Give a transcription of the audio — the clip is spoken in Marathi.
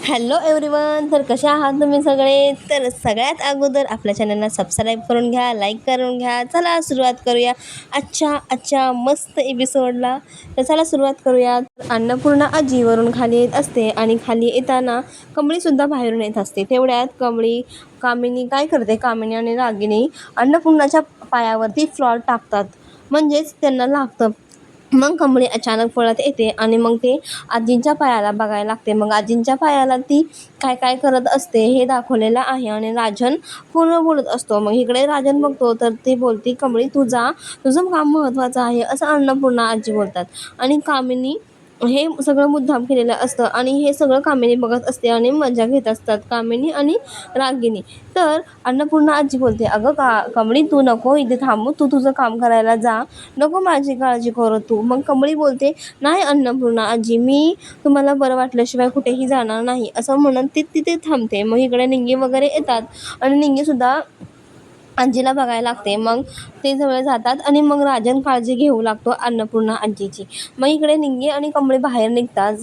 Hello everyone. तर कसे आहात तुम्ही सगळे? तर सगळ्यात अगोदर आपल्या चॅनलला सबस्क्राईब करून घ्या, लाईक करून घ्या. चला सुरुवात करूया आजच्या मस्त एपिसोडला. तर चला सुरुवात करूया. अन्नपूर्णा आजी वरून खाली येत असते आणि खाली येताना कमळीसुद्धा बाहेरून येत असते. तेवढ्यात कामिनी काय करते, कामिनी आणि रागिनी अन्नपूर्णाच्या पायावरती फ्लॉर टाकतात, म्हणजेच त्यांना लागतं. मग कमळी अचानक पळत येते आणि मग ते आजींच्या पायाला बघायला लागते. मग आजींच्या पायाला ती काय काय करत असते हे दाखवलेलं आहे. आणि राजन पूर्ण बोलत असतो. मग इकडे राजन बघतो तर ती बोलती, कमळी तुझं काम महत्त्वाचं आहे असं अन्नपूर्णा आजी बोलतात. आणि कामिनी हे सगळं मुद्दाम केलेलं असतं आणि हे सगळं कामिनी बघत असते आणि मजा घेत असतात, कामिनी आणि रागिनी. तर अन्नपूर्णा आजी बोलते, अगं कमळी तू नको इथे थांबू, तू तुझं काम करायला जा, नको माझी काळजी करू तू. मग कमळी बोलते, नाही अन्नपूर्णा आजी, मी तुम्हाला बरं वाटल्याशिवाय कुठेही जाणार नाही असं म्हणून ती तिथे थांबते. मग इकडे निंगी वगैरे येतात आणि निंगीसुद्धा आजीला बघायला लागते. मग ते जवळ जातात आणि मग राजन काळजी घेऊ लागतो अन्नपूर्णा आजीची. मग इकडे निंगी आणि कमळी बाहेर निघतात.